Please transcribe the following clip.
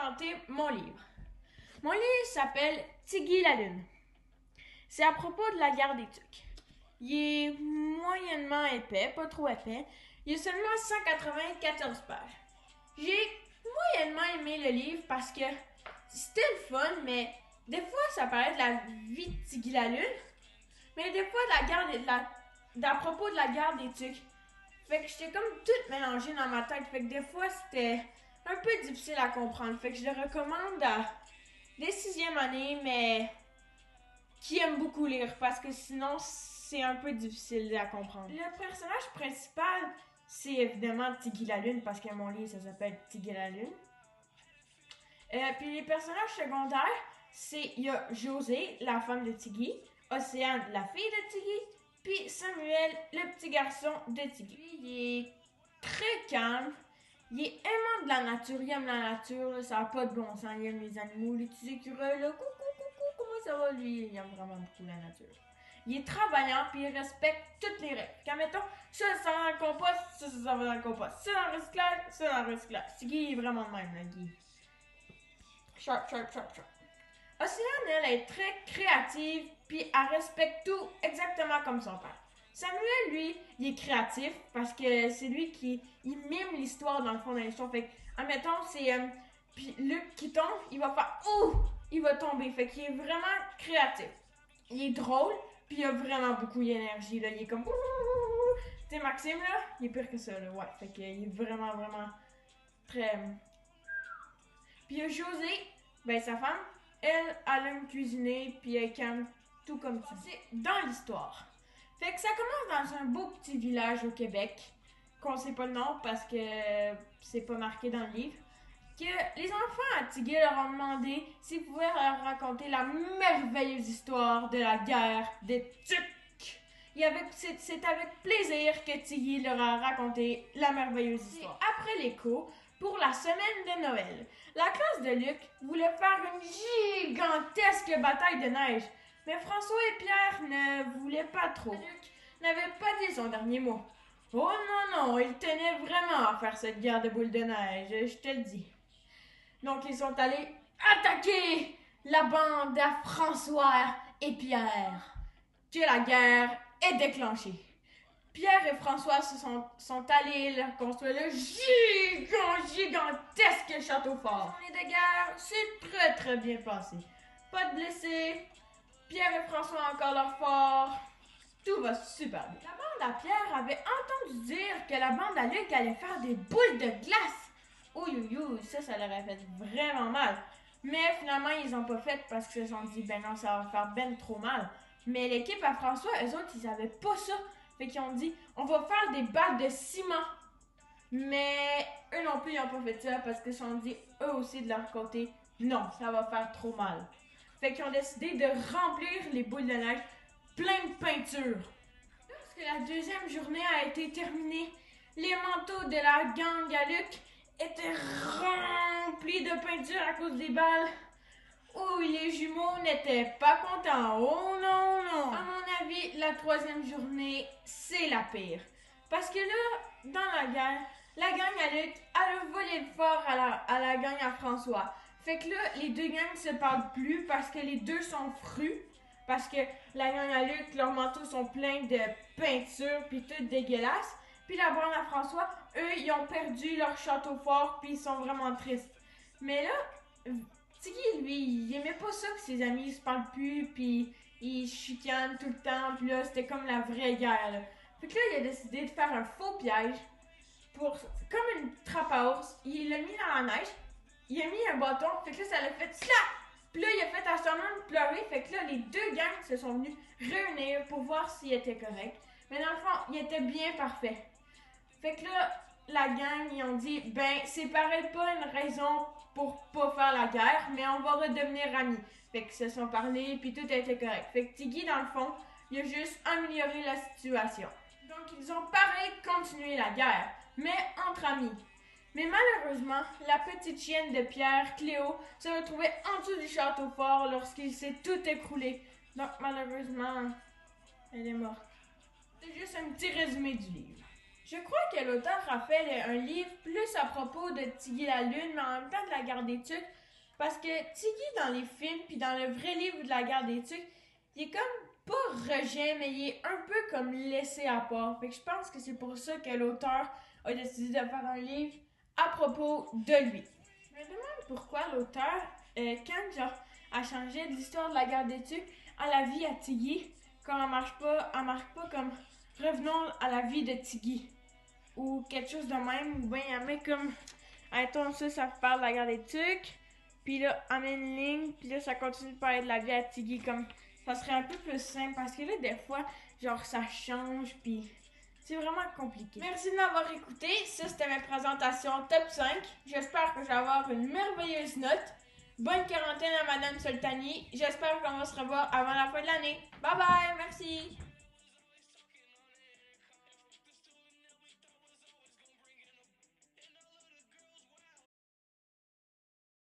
présenter mon livre. Mon livre s'appelle Tiggy la Lune. C'est à propos de la guerre des Tucs. Il est moyennement épais, pas trop épais. Il y a seulement 194 pages. J'ai moyennement aimé le livre parce que c'était le fun, mais des fois ça parlait de la vie de Tiggy la Lune, mais des fois à propos de la guerre des Tucs. Fait que j'étais comme tout mélangé dans ma tête. Fait que des fois c'était un peu difficile à comprendre. Fait que je le recommande à des 6e années, mais qui aiment beaucoup lire parce que sinon c'est un peu difficile à comprendre. Le personnage principal, c'est évidemment Tiggy la Lune parce que mon livre ça s'appelle Tiggy la Lune. Puis les personnages secondaires, il y a José, la femme de Tiggy, Océane, la fille de Tiggy, puis Samuel, le petit garçon de Tiggy. Lui, il est très calme, il est aimant de la nature, il aime la nature, là, ça n'a pas de bon sens, il aime les animaux, les petits écureuils, là, coucou, comment ça va, lui, il aime vraiment beaucoup la nature. Il est travaillant, puis il respecte toutes les règles. Quand mettons, ça va dans le compost, ça va dans le compost, ça dans le recyclage, ça dans le recyclage. Tiggy est vraiment de même, là, Guy. Sharp. Océane, elle est très créative, puis elle respecte tout exactement comme son père. Samuel, lui, il est créatif parce que c'est lui qui mime l'histoire dans le fond de l'histoire. Fait que, admettons, c'est puis Luc qui tombe, il va faire ouh, il va tomber. Fait qu'il est vraiment créatif. Il est drôle, puis il a vraiment beaucoup d'énergie. Là. Il est comme tu sais, Maxime, là, il est pire que ça, là. Ouais, fait qu'il est vraiment très. Puis il y a José, ben sa femme, elle aime cuisiner, puis elle calme tout comme ça. C'est dans l'histoire. Fait que ça commence dans un beau petit village au Québec, qu'on sait pas le nom parce que c'est pas marqué dans le livre, que les enfants à Tiggy leur ont demandé s'ils pouvaient leur raconter la merveilleuse histoire de la guerre des Tucs. C'est avec plaisir que Tiggy leur a raconté la merveilleuse histoire. Après les cours, pour la semaine de Noël, la classe de Luc voulait faire une gigantesque bataille de neige, mais François et Pierre ne voulaient pas trop. Luc n'avait pas dit son dernier mot. Oh non, il tenait vraiment à faire cette guerre de boules de neige, je te le dis. Donc ils sont allés attaquer la bande à François et Pierre, que la guerre est déclenchée. Pierre et François sont allés construire le gigantesque château fort. Les de guerre, c'est très bien passé. Pas de blessés, Pierre et François ont encore leur fort. Tout va super bien. La bande à Pierre avait entendu dire que la bande à Luc allait faire des boules de glace. Ouh, ça leur a fait vraiment mal. Mais finalement, ils ont pas fait parce qu'ils se sont dit, ben non, ça va faire ben trop mal. Mais l'équipe à François, eux autres, ils savaient pas ça. Fait qu'ils ont dit, on va faire des balles de ciment. Mais eux non plus, ils n'ont pas fait ça parce qu'ils se sont dit, eux aussi, de leur côté, non, ça va faire trop mal. Fait qu'ils ont décidé de remplir les boules de neige plein de peinture. Lorsque la deuxième journée a été terminée, les manteaux de la gang à Luc étaient remplis de peinture à cause des balles. Oh, les jumeaux n'étaient pas contents. Oh non. À mon avis, la troisième journée, c'est la pire. Parce que là, dans la guerre, la gang à Luc a volé le fort à la gang à François. Fait que là, les deux gangs ne se parlent plus parce que les deux sont frus. Parce que la gang à Luc, leurs manteaux sont pleins de peinture puis tout dégueulasse. Puis la bande à François, eux, ils ont perdu leur château fort puis ils sont vraiment tristes. Mais là, Tiggy, lui, il aimait pas ça que ses amis se parlent plus, puis ils chicanent tout le temps, puis là, c'était comme la vraie guerre, là. Fait que là, il a décidé de faire un faux piège comme une trappe à ours. Il l'a mis dans la neige, il a mis un bâton, fait que là, ça l'a fait slap! Puis là, il a fait à son nom de pleurer, fait que là, les deux gangs se sont venus réunir pour voir s'il était correct. Mais dans le fond, il était bien parfait. Fait que là, la gang, ils ont dit, ben, c'est pareil pas une raison pour pas faire la guerre, mais on va redevenir amis. Fait qu'ils se sont parlé, puis tout a été correct. Fait que Tiggy, dans le fond, il a juste amélioré la situation. Donc, ils ont pareil continué la guerre, mais entre amis. Mais malheureusement, la petite chienne de Pierre, Cléo, se retrouvait en dessous du château fort lorsqu'il s'est tout écroulé. Donc, malheureusement, elle est morte. C'est juste un petit résumé du livre. Je crois que l'auteur a fait un livre plus à propos de Tiggy la Lune, mais en même temps de la Guerre des Tucs. Parce que Tiggy, dans les films, puis dans le vrai livre de la Guerre des Tucs, il est comme pas rejet, mais il est un peu comme laissé à part. Fait que je pense que c'est pour ça que l'auteur a décidé de faire un livre à propos de lui. Je me demande pourquoi l'auteur, quand genre, a changé de l'histoire de la Guerre des Tucs à la vie à Tiggy, quand elle marche pas comme revenons à la vie de Tiggy ou quelque chose de même, ou bien elle met comme, attends, ça parle de la Guerre des Tucs, puis là, elle met une ligne, puis là, ça continue de parler de la vie à Tiggy, comme, ça serait un peu plus simple, parce que là, des fois, genre, ça change, puis c'est vraiment compliqué. Merci de m'avoir écouté, ça, c'était ma présentation top 5, j'espère que je vais avoir une merveilleuse note. Bonne quarantaine à Madame Soltani, j'espère qu'on va se revoir avant la fin de l'année. Bye bye, merci!